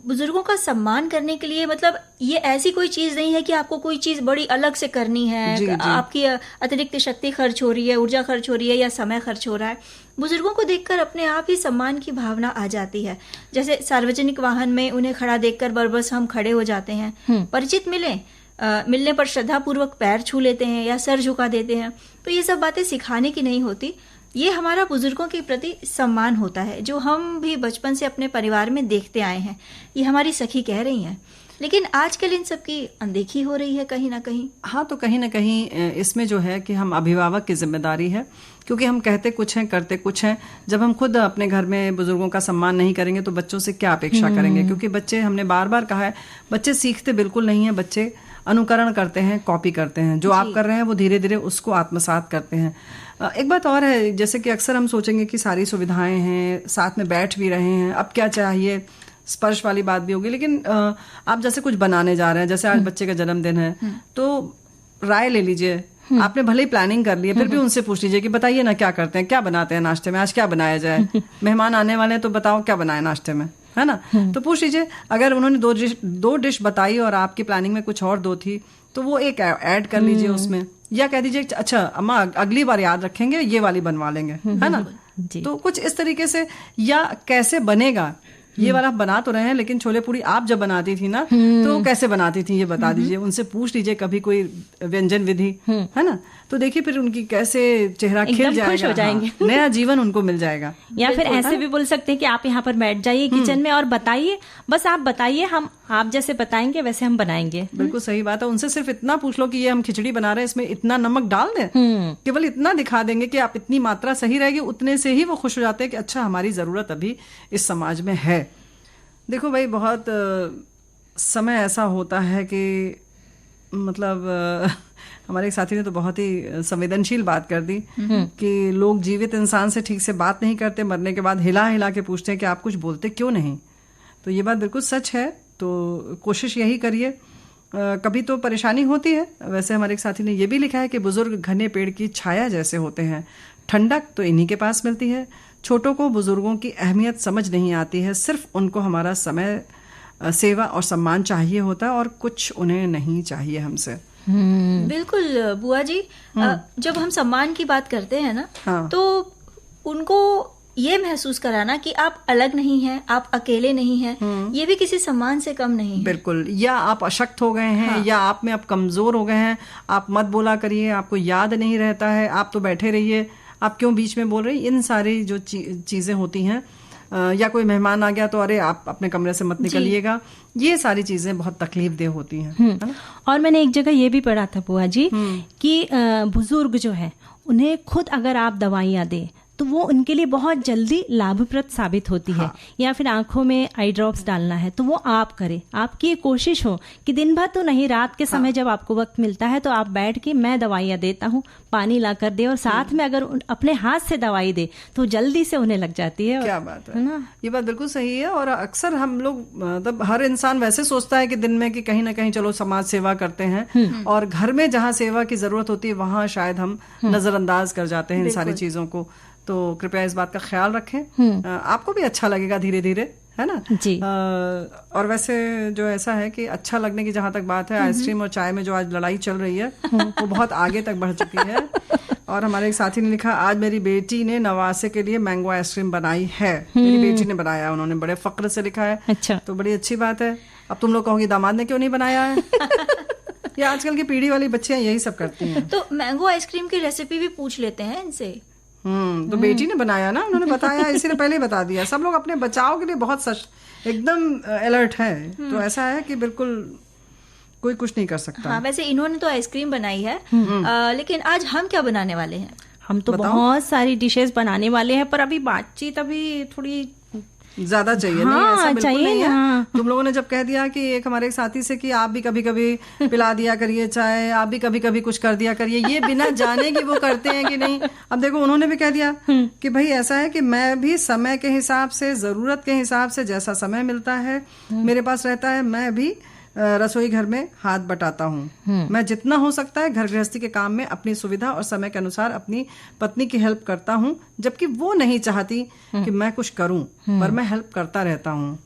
बुजुर्गों का सम्मान करने के लिए मतलब ये ऐसी कोई चीज नहीं है कि आपको कोई चीज बड़ी अलग से करनी है, आपकी अतिरिक्त शक्ति खर्च हो रही है, ऊर्जा खर्च हो रही है या समय खर्च हो रहा है। बुजुर्गों को देखकर अपने आप ही सम्मान की भावना आ जाती है। जैसे सार्वजनिक वाहन में उन्हें खड़ा देखकर बरबस हम खड़े हो जाते हैं। परिचित मिलने पर श्रद्धा पूर्वक पैर छू लेते हैं या सर झुका देते हैं। तो ये सब बातें सिखाने की नहीं होती, ये हमारा बुजुर्गों के प्रति सम्मान होता है, जो हम भी बचपन से अपने परिवार में देखते आए हैं। ये हमारी सखी कह रही हैं, लेकिन आजकल इन सब की अनदेखी हो रही है कहीं ना कहीं। हाँ, तो कहीं ना कहीं इसमें जो है कि हम अभिभावक की जिम्मेदारी है, क्योंकि हम कहते कुछ हैं करते कुछ हैं। जब हम खुद अपने घर में बुजुर्गों का सम्मान नहीं करेंगे तो बच्चों से क्या अपेक्षा करेंगे? क्योंकि बच्चे, हमने बार बार कहा है, बच्चे सीखते बिल्कुल नहीं है, बच्चे अनुकरण करते हैं, कॉपी करते हैं। जो आप कर रहे हैं वो धीरे धीरे उसको आत्मसात करते हैं। एक बात और है, जैसे कि अक्सर हम सोचेंगे कि सारी सुविधाएं हैं, साथ में बैठ भी रहे हैं, अब क्या चाहिए, स्पर्श वाली बात भी होगी। लेकिन आप जैसे कुछ बनाने जा रहे हैं, जैसे आज बच्चे का जन्मदिन है, तो राय ले लीजिए। आपने भले ही प्लानिंग कर ली है, फिर भी उनसे पूछ लीजिए कि बताइए ना क्या करते हैं, क्या बनाते हैं नाश्ते में, आज क्या बनाया जाए, मेहमान आने वाले हैं तो बताओ क्या बनाए नाश्ते में, है ना। तो पूछ लीजिए। अगर उन्होंने दो डिश बताई और आपकी प्लानिंग में कुछ और दो थी, तो वो एक ऐड कर लीजिए उसमें, या कह दीजिए अच्छा अम्मा अगली बार याद रखेंगे, ये वाली बनवा लेंगे, है ना। तो कुछ इस तरीके से, या कैसे बनेगा ये वाला आप बना तो रहे हैं, लेकिन छोले पूरी आप जब बनाती थी ना तो कैसे बनाती थी ये बता दीजिए। उनसे पूछ लीजिए कभी कोई व्यंजन विधि, है ना। तो देखिए फिर उनकी कैसे चेहरा खिल जाएगा, खुश हो जाएंगे। हाँ, नया जीवन उनको मिल जाएगा। या फिर ऐसे भी बोल सकते हैं कि आप यहाँ पर बैठ जाइए किचन में और बताइए, बस आप बताइए, हम आप जैसे बताएंगे वैसे हम बनाएंगे। बिल्कुल सही बात है। उनसे सिर्फ इतना पूछ लो कि ये हम खिचड़ी बना रहे हैं, इसमें इतना नमक डाल दें, केवल इतना दिखा देंगे कि आप इतनी मात्रा सही रहेगी, उतने से ही वो खुश हो जाते हैं कि अच्छा हमारी जरूरत अभी इस समाज में है। देखो भाई, बहुत समय ऐसा होता है कि मतलब हमारे एक साथी ने तो बहुत ही संवेदनशील बात कर दी कि लोग जीवित इंसान से ठीक से बात नहीं करते, मरने के बाद हिला हिला के पूछते हैं कि आप कुछ बोलते क्यों नहीं। तो ये बात बिल्कुल सच है। तो कोशिश यही करिए। कभी तो परेशानी होती है। वैसे हमारे एक साथी ने ये भी लिखा है कि बुजुर्ग घने पेड़ की छाया जैसे होते हैं, ठंडक तो इन्हीं के पास मिलती है। छोटों को बुजुर्गों की अहमियत समझ नहीं आती है, सिर्फ उनको हमारा समय, सेवा और सम्मान चाहिए होता है और कुछ उन्हें नहीं चाहिए हमसे। बिल्कुल बुआ जी, जब हम सम्मान की बात करते हैं ना, हाँ। तो उनको ये महसूस कराना कि आप अलग नहीं हैं, आप अकेले नहीं हैं, ये भी किसी सम्मान से कम नहीं है। बिल्कुल। या आप अशक्त हो गए हैं, या आप में आप कमजोर हो गए हैं, आप मत बोला करिए, आपको याद नहीं रहता है, आप तो बैठे रहिए, आप क्यों बीच में बोल रहे हैं। इन सारी जो चीजें होती हैं, या कोई मेहमान आ गया तो अरे आप अपने कमरे से मत निकलिएगा, ये सारी चीजें बहुत तकलीफ देह होती हैं, है ना? और मैंने एक जगह ये भी पढ़ा था बुआ जी कि बुजुर्ग जो है उन्हें खुद अगर आप दवाइयाँ दें तो वो उनके लिए बहुत जल्दी लाभप्रद साबित होती है। या फिर आंखों में आई ड्रॉप्स डालना है तो वो आप करें, आपकी ये कोशिश हो कि दिन भर तो नहीं, रात के समय जब आपको वक्त मिलता है तो आप बैठ के मैं दवाइयाँ देता हूँ, पानी ला कर दे, और साथ में अगर अपने हाथ से दवाई दे तो जल्दी से उन्हें लग जाती है। क्या बात है ना, ये बात बिल्कुल सही है। और अक्सर हम लोग, मतलब हर इंसान वैसे सोचता है कि दिन में कि कहीं ना कहीं चलो समाज सेवा करते हैं, और घर में जहाँ सेवा की जरूरत होती है वहाँ शायद हम नजरअंदाज कर जाते हैं इन सारी चीजों को। तो कृपया इस बात का ख्याल रखें, आपको भी अच्छा लगेगा धीरे धीरे, है ना जी। और वैसे जो ऐसा है कि अच्छा लगने की जहां तक बात है, आइसक्रीम और चाय में जो आज लड़ाई चल रही है वो बहुत आगे तक बढ़ चुकी है। और हमारे एक साथी ने लिखा, आज मेरी बेटी ने नवासे के लिए मैंगो आइसक्रीम बनाई है। मेरी बेटी ने बनाया, उन्होंने बड़े फक्र से लिखा है। अच्छा, तो बड़ी अच्छी बात है। अब तुम लोग कहोगे दामाद ने क्यों नहीं बनाया है? ये आजकल की पीढ़ी वाली बच्चियां यही सब करती हैं। तो मैंगो आइसक्रीम की रेसिपी भी पूछ लेते हैं इनसे। तो बेटी ने बनाया ना, उन्होंने बताया, इसी ने पहले बता दिया। सब लोग अपने बचाव के लिए बहुत एकदम अलर्ट है। तो ऐसा है कि बिल्कुल कोई कुछ नहीं कर सकता। हाँ, वैसे इन्होंने तो आइसक्रीम बनाई है, लेकिन आज हम क्या बनाने वाले हैं? हम तो बहुत सारी डिशेस बनाने वाले हैं, पर अभी बातचीत अभी थोड़ी ज्यादा चाहिए। हाँ, नहीं, ऐसा बिल्कुल नहीं है। हाँ। तुम लोगों ने जब कह दिया कि एक हमारे साथी से कि आप भी कभी कभी पिला दिया करिए चाय, आप भी कभी कभी कुछ कर दिया करिए, ये बिना जाने कि वो करते हैं कि नहीं। अब देखो उन्होंने भी कह दिया कि भाई ऐसा है कि मैं भी समय के हिसाब से, जरूरत के हिसाब से, जैसा समय मिलता है मेरे पास रहता है, मैं भी रसोई घर में हाथ बटाता हूँ। मैं जितना हो सकता है घर गृहस्थी के काम में अपनी सुविधा और समय के अनुसार अपनी पत्नी की हेल्प करता हूँ, जबकि वो नहीं चाहती कि मैं कुछ करूँ, पर मैं हेल्प करता रहता हूँ।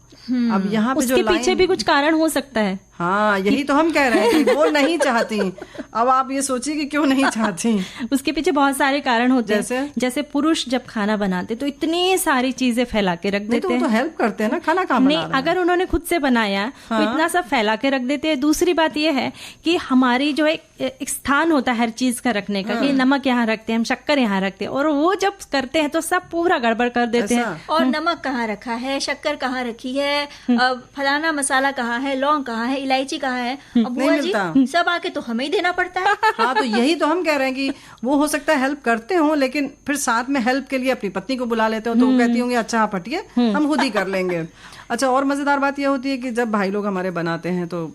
अब यहाँ पे उसके पीछे भी कुछ कारण हो सकता है। हाँ, यही तो हम कह रहे हैं कि वो नहीं चाहती। अब आप ये सोचिए कि क्यों नहीं चाहती। उसके पीछे बहुत सारे कारण होते हैं। जैसे पुरुष जब खाना बनाते तो इतनी सारी चीजें फैला के रख देते हैं। तो हेल्प करते हैं ना, खाना कहाँ बना रहे हैं। अगर उन्होंने खुद से बनाया तो इतना सब फैला के रख देते हैं। दूसरी बात यह है कि हमारी जो एक स्थान होता है हर चीज का रखने का, कि नमक यहाँ रखते हैं, हम शक्कर यहाँ रखते हैं, और वो जब करते हैं तो सब पूरा गड़बड़ कर देते हैं। और नमक कहाँ रखा है, शक्कर कहाँ रखी है, फलाना मसाला कहाँ है, लौंग कहाँ है, इलायची कहाँ है, अब बुआ जी सब आके तो हमें ही देना पड़ता है। हाँ, तो यही तो हम कह रहे हैं कि वो हो सकता है हेल्प करते हो, लेकिन फिर साथ में हेल्प के लिए अपनी पत्नी को बुला लेते हो, तो वो कहती होंगी अच्छा आप हटिए, हम खुद ही कर लेंगे। अच्छा, और मजेदार बात यह होती है कि जब भाई लोग हमारे बनाते हैं तो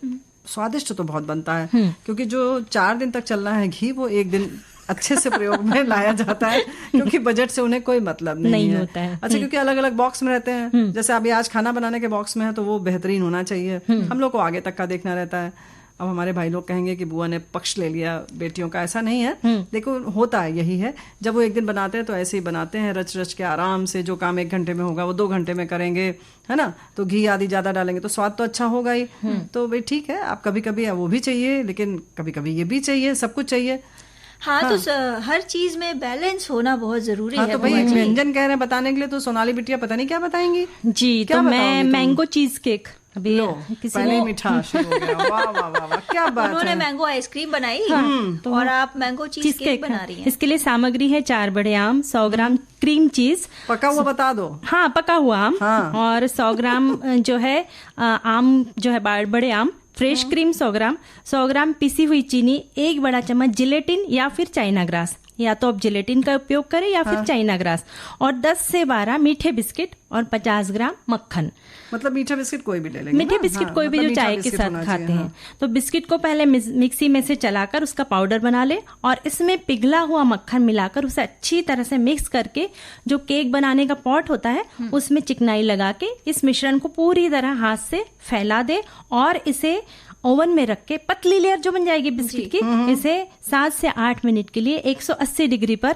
स्वादिष्ट तो बहुत बनता है, क्योंकि जो 4 दिन तक चलना है घी, वो एक दिन अच्छे से प्रयोग में लाया जाता है, क्योंकि बजट से उन्हें कोई मतलब नहीं होता है। अच्छा, क्योंकि अलग अलग बॉक्स में रहते हैं, जैसे अभी आज खाना बनाने के बॉक्स में है तो वो बेहतरीन होना चाहिए, हम लोग को आगे तक का देखना रहता है। अब हमारे भाई लोग कहेंगे कि बुआ ने पक्ष ले लिया बेटियों का, ऐसा नहीं है। देखो होता है यही है, जब वो एक दिन बनाते हैं तो ऐसे ही बनाते हैं, रच रच के आराम से, जो काम 1 घंटे में होगा वो 2 घंटे में करेंगे, है ना। तो घी आदि ज्यादा डालेंगे तो स्वाद तो अच्छा होगा ही। तो भाई ठीक है, आप कभी कभी वो भी चाहिए, लेकिन कभी कभी ये भी चाहिए, सब कुछ चाहिए। हाँ, तो हर चीज में बैलेंस होना बहुत जरूरी है। तो भाई व्यंजन कह रहे हैं बताने के लिए, तो सोनाली बिटिया पता नहीं क्या बताएंगी जी। तो मैं मैंगो चीज केक, अभी पहले मीठा शुरू हो गया। वाह वाह वाह वाह, क्या बात है। उन्होंने मैंगो आइसक्रीम बनाई, और आप मैंगो चीज केक बना रही हैं। इसके लिए सामग्री है 4 बड़े आम, 100 ग्राम क्रीम चीज, पका हुआ बता दो। हाँ, पका हुआ आम, और 100 ग्राम जो है आम जो है बड़े आम, फ्रेश क्रीम 100 ग्राम, 100 ग्राम पिसी हुई चीनी, 1 बड़ा चम्मच जिलेटिन या फिर चाइना ग्रास, या तो आप जिलेटिन का उपयोग करें या फिर चाइना ग्रास, और 10 से 12 मीठे बिस्किट और 50 ग्राम मक्खन। मतलब मीठा बिस्किट कोई भी ले लेंगे, मीठे बिस्किट कोई भी जो चाय के साथ खाते हैं। तो बिस्किट को पहले मिक्सी में से चलाकर उसका पाउडर बना ले, और इसमें पिघला हुआ मक्खन मिलाकर उसे अच्छी तरह से मिक्स करके जो केक बनाने का पॉट होता है उसमें चिकनाई लगा के इस मिश्रण को पूरी तरह हाथ से फैला दे, और इसे ओवन में रख के पतली लेयर जो बन जाएगी बिस्किट की, इसे 7 से 8 मिनट के लिए 180 डिग्री पर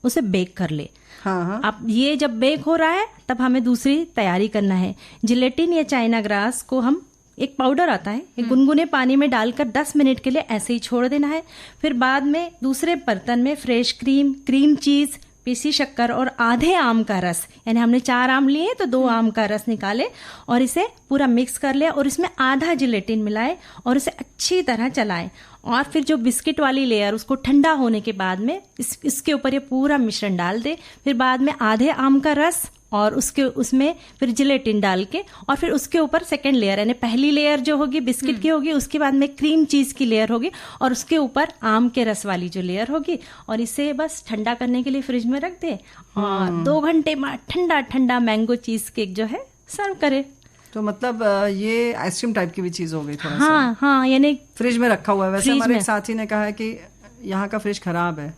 उसे बेक कर ले। हाँ हाँ। अब ये जब बेक हो रहा है तब हमें दूसरी तैयारी करना है। जिलेटिन या चाइना ग्रास को हम, एक पाउडर आता है, एक गुनगुने पानी में डालकर 10 मिनट के लिए ऐसे ही छोड़ देना है। फिर बाद में दूसरे बर्तन में fresh cream, cream cheese, PC शक्कर और आधे आम का रस, यानी हमने 4 आम लिए तो 2 आम का रस निकाले और इसे पूरा मिक्स कर ले और इसमें आधा जिलेटिन मिलाए और इसे अच्छी तरह चलाएं। और फिर जो बिस्किट वाली लेयर, उसको ठंडा होने के बाद में इसके ऊपर ये पूरा मिश्रण डाल दे। फिर बाद में आधे आम का रस और उसमें फिर जिलेटिन डाल के, और फिर उसके ऊपर सेकेंड लेयर, यानी पहली लेयर जो होगी बिस्किट की होगी, उसके बाद में क्रीम चीज की लेयर होगी और उसके ऊपर आम के रस वाली जो लेयर होगी। और इसे बस ठंडा करने के लिए फ्रिज में रख दे और 2 घंटे बाद ठंडा ठंडा मैंगो चीज केक जो है सर्व करे। तो मतलब ये आइसक्रीम टाइप की भी चीज हो गई थोड़ा सा। हाँ हाँ, यानी फ्रिज में रखा हुआ है। वैसे फ्रिज हमारे में। एक साथी ने कहा है कि यहाँ का फ्रिज खराब है।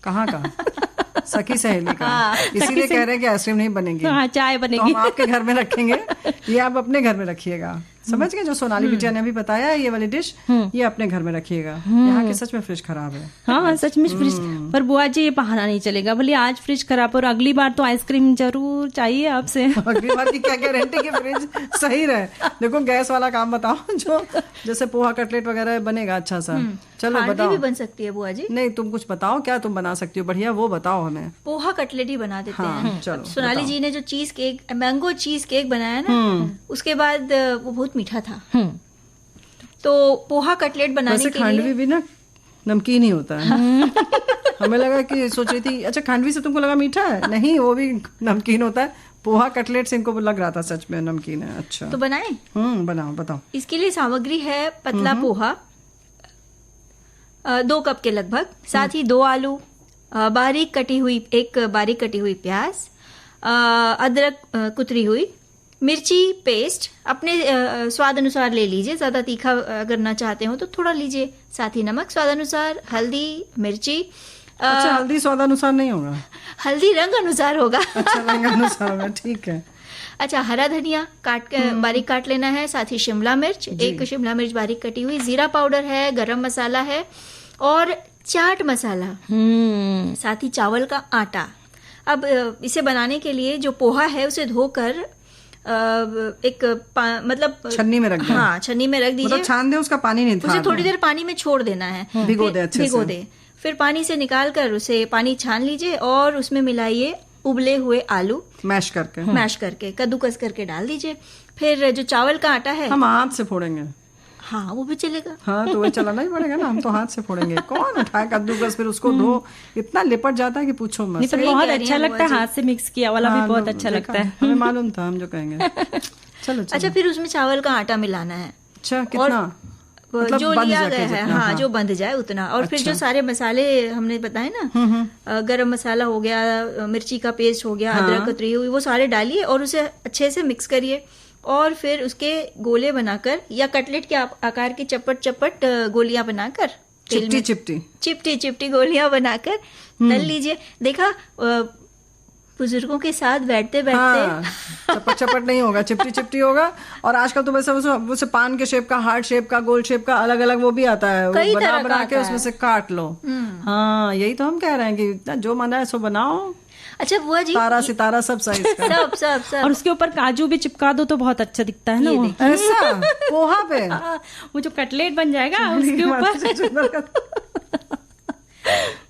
कहाँ का? सखी सहेली का। इसीलिए कह रहे हैं कि आइसक्रीम नहीं बनेगी। हाँ, चाय तो बनेगी। हम आपके घर में रखेंगे, ये आप अपने घर में रखिएगा। समझ गए? जो सोनाली बिटिया ने अभी बताया है ये वाली डिश, ये अपने घर में रखिएगा। यहाँ के सच में फ्रिज खराब है। हाँ सच में फ्रिज। पर बुआ जी ये बहाना नहीं चलेगा, बोले आज फ्रिज खराब और अगली बार तो आइसक्रीम जरूर चाहिए आपसे। अगली बार की क्या गारंटी कि फ्रिज सही रहे। देखो गैस वाला काम बताओ, जो जैसे पोहा कटलेट वगैरह बनेगा अच्छा सा। चलो खांडवी बताओ। भी बन सकती है बुआ जी। नहीं, तुम कुछ बताओ, क्या तुम बना सकती हो बढ़िया, वो बताओ हमें। पोहा कटलेट ही बना देते हाँ, हैं। चलो, सोनाली बताओ। जी ने जो cheese cake, mango cheese cake बनाया ना, उसके बाद वो बहुत मीठा था। तो पोहा कटलेट बनाने वैसे के खांडवी लिए भी ना नमकीन ही होता है। हमें लगा कि सोच रही थी अच्छा खांडवी से तुमको लगा मीठा है, नहीं वो भी नमकीन होता है। पोहा कटलेट से इनको लग रहा था सच में नमकीन है। अच्छा तो बनाए। बनाओ बताओ। इसके लिए सामग्री है पतला पोहा 2 कप के लगभग, साथ ही 2 आलू, एक बारीक कटी हुई प्याज, अदरक कुतरी हुई, मिर्ची पेस्ट अपने स्वाद अनुसार ले लीजिए, ज्यादा तीखा अगर ना चाहते हो तो थोड़ा लीजिए, साथ ही नमक स्वादानुसार, हल्दी, मिर्ची। अच्छा हल्दी स्वादानुसार नहीं होगा? हल्दी रंग अनुसार होगा। अच्छा रंग अनुसार होगा, ठीक है। अच्छा, हरा धनिया बारीक काट लेना है, साथ ही शिमला मिर्च, 1 शिमला मिर्च बारीक कटी हुई, जीरा पाउडर है, गरम मसाला है और चाट मसाला, साथ ही चावल का आटा। अब इसे बनाने के लिए जो पोहा है उसे धोकर मतलब छन्नी में रख दें। हाँ, छन्नी में रख दीजिए। मतलब छान दे, उसका पानी नहीं था। उसे थोड़ी देर पानी में छोड़ देना है, भिगो दे अच्छे से। भिगो दे। फिर पानी से निकाल कर उसे पानी छान लीजिए और उसमें मिलाइए उबले हुए आलू, मैश करके कद्दूकस करके डाल दीजिए। फिर जो चावल का आटा है, हम हाथ से फोड़ेंगे। हाँ वो भी चलेगा। हाँ तो वह चलाना ही पड़ेगा ना, हम तो हाथ से फोड़ेंगे। कौन उठाए कद्दूकस, फिर उसको धो, इतना लिपट जाता है कि पूछो मत। नहीं पर सही बहुत कह रही अच्छा हैं लगता है, बुआ जी। हाथ से मिक्स किया वाला भी बहुत अच्छा लगता है। हमें मालूम था, हम जो कहेंगे। चलो अच्छा, फिर उसमें चावल का आटा मिलाना है। अच्छा कितना? मतलब जो बंध लिया जाके गया है, जितना, हाँ जो बंध जाए उतना। और फिर जो सारे मसाले हमने बताए ना, गरम मसाला हो गया, मिर्ची का पेस्ट हो गया, अदरक कतरी हुई, वो सारे डालिए और उसे अच्छे से मिक्स करिए। और फिर उसके गोले बनाकर या कटलेट के आकार की चपट गोलियां बनाकर तेल में चिपटी गोलियां बनाकर तल लीजिए। देखा, बुजुर्गों के साथ बैठते चपट नहीं होगा, चिपटी होगा। और आजकल तो वैसे उसे पान के शेप का, हार्ट शेप का, गोल शेप का, अलग अलग वो भी आता है, वो बना के उसमें से काट लो। हाँ यही तो हम कह रहे हैं कि जो मन है सो बनाओ। अच्छा बुआ जी, तारा सितारा सब साइज का। सब और उसके ऊपर काजू भी चिपका दो तो बहुत अच्छा दिखता है ना वो। ऐसा पोहा पे वो जो कटलेट बन जाएगा उसके ऊपर।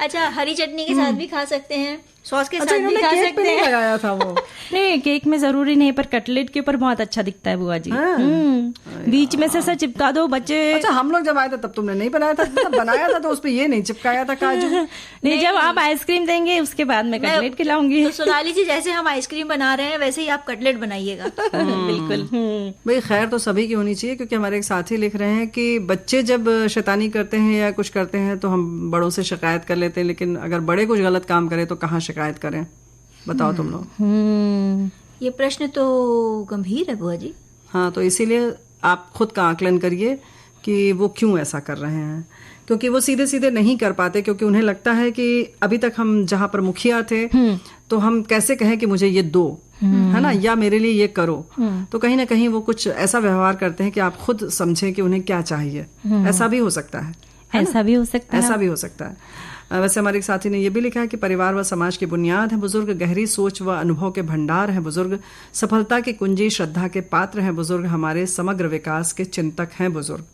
अच्छा, हरी चटनी के साथ भी खा सकते हैं, सॉस के साथ भी इन्होंने खा केक पे सकते नहीं हैं। लगाया था वो। नहीं केक में जरूरी नहीं, पर कटलेट के ऊपर बहुत अच्छा दिखता है बुआ जी। बीच में से ऐसा चिपका दो बच्चे। अच्छा हम लोग जब आए थे तब तुमने नहीं बनाया था? मतलब बनाया था तो उसपे ये नहीं चिपकाया था काजू। नहीं, जब आप आइसक्रीम देंगे उसके बाद मैं कटलेट खिलाऊंगी। तो सोनाली जी, जैसे हम आइसक्रीम बना रहे हैं वैसे ही आप कटलेट बनाइएगा। बिल्कुल। भाई खैर तो सभी की होनी चाहिए, क्योंकि हमारे एक साथी लिख रहे हैं कि बच्चे जब शैतानी करते हैं या कुछ करते हैं तो हम बड़ों से शिकायत कर लेते हैं, लेकिन अगर बड़े कुछ गलत काम करें तो कहाँ शिकायत करें? बताओ तुम लोग। ये प्रश्न तो गंभीर है बुआ जी। हाँ तो इसीलिए आप खुद का आकलन करिए कि वो क्यों ऐसा कर रहे हैं, क्योंकि वो सीधे सीधे नहीं कर पाते, क्योंकि उन्हें लगता है कि अभी तक हम जहाँ पर मुखिया थे तो हम कैसे कहें कि मुझे ये दो, है ना, या मेरे लिए ये करो। तो कहीं ना कहीं वो कुछ ऐसा व्यवहार करते हैं कि आप खुद समझें कि उन्हें क्या चाहिए। ऐसा भी हो सकता है। ऐसा भी हो सकता है। ऐसा भी हो सकता है। वैसे हमारे एक साथी ने ये भी लिखा है कि परिवार व समाज की बुनियाद है बुजुर्ग, गहरी सोच व अनुभव के भंडार हैं बुजुर्ग, सफलता की कुंजी, श्रद्धा के पात्र हैं बुजुर्ग, हमारे समग्र विकास के चिंतक हैं बुजुर्ग।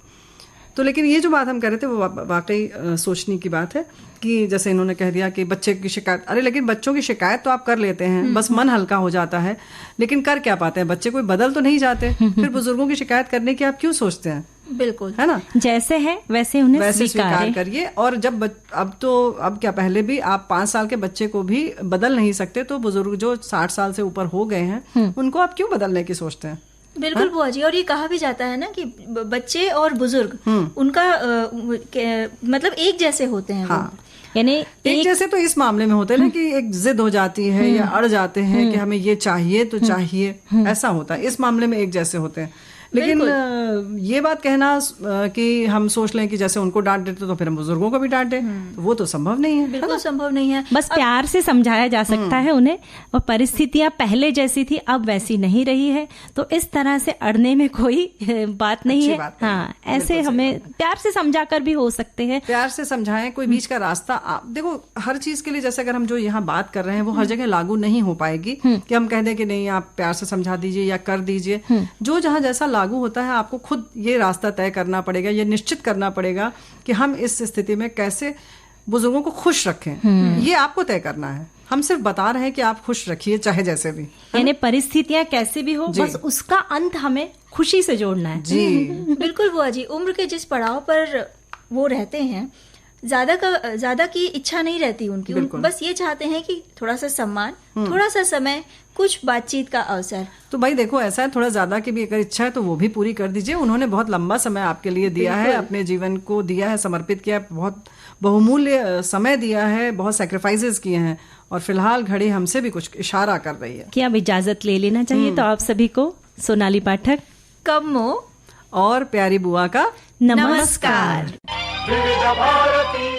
तो लेकिन ये जो बात हम कह रहे थे वो वाकई सोचने की बात है कि जैसे इन्होंने कह दिया कि बच्चे की शिकायत, अरे लेकिन बच्चों की शिकायत तो आप कर लेते हैं, बस मन हल्का हो जाता है, लेकिन कर क्या पाते हैं? बच्चे कोई बदल तो नहीं जाते, फिर बुजुर्गों की शिकायत करने की आप क्यों सोचते हैं? बिल्कुल, है ना, जैसे है वैसे उन्हें वैसे स्वीकार करिए। और जब अब क्या, पहले भी आप 5 साल के बच्चे को भी बदल नहीं सकते, तो बुजुर्ग जो 60 साल से ऊपर हो गए हैं उनको आप क्यों बदलने की सोचते हैं? बिल्कुल बुआ जी। और ये कहा भी जाता है ना कि बच्चे और बुजुर्ग उनका मतलब एक जैसे होते हैं। हाँ, यानी एक जैसे तो इस मामले में होते हैं ना कि एक जिद हो जाती है या अड़ जाते हैं कि हमें ये चाहिए तो चाहिए, ऐसा होता है। इस मामले में एक जैसे होते हैं। लेकिन ये बात कहना कि हम सोच लें कि जैसे उनको डांट देते तो फिर हम बुजुर्गों को भी डांटे, तो वो तो संभव नहीं है। बिल्कुल संभव नहीं है। बस प्यार से समझाया जा सकता है उन्हें, और परिस्थितियां पहले जैसी थी अब वैसी नहीं रही है, तो इस तरह से अड़ने में कोई बात नहीं है। हाँ, ऐसे हमें प्यार से समझा कर भी हो सकते हैं। प्यार से समझाएं, कोई बीच का रास्ता। देखो, हर चीज के लिए जैसे अगर हम जो यहाँ बात कर रहे हैं वो हर जगह लागू नहीं हो पाएगी कि हम कह दें कि नहीं आप प्यार से समझा दीजिए या कर दीजिए। जो जहाँ जैसा लागू होता है आपको खुद ये रास्ता तय करना पड़ेगा, ये निश्चित करना पड़ेगा कि हम इस स्थिति में कैसे बुजुर्गों को खुश रखें। ये आपको तय करना है। हम सिर्फ बता रहे हैं कि आप खुश रखिए चाहे जैसे भी, यानी परिस्थितियां कैसे भी हो, बस उसका अंत हमें खुशी से जोड़ना है। जी बिल्कुल बुआ जी। उम्र के जिस पड़ाव पर वो रहते हैं, ज्यादा की इच्छा नहीं रहती उनकी, बस ये चाहते हैं कि थोड़ा सा सम्मान, थोड़ा सा समय, कुछ बातचीत का अवसर। तो भाई देखो, ऐसा है, थोड़ा ज्यादा की भी अगर इच्छा है तो वो भी पूरी कर दीजिए। उन्होंने बहुत लंबा समय आपके लिए दिया है, अपने जीवन को दिया है, समर्पित किया है, बहुत बहुमूल्य समय दिया है, बहुत सैक्रिफाइसेस किए हैं, और फिलहाल घड़ी हमसे भी कुछ इशारा कर रही है कि अब इजाजत ले लेना चाहिए। तो आप सभी को सोनाली पाठक, कम्मो और प्यारी बुआ का नमस्कार। विविध भारती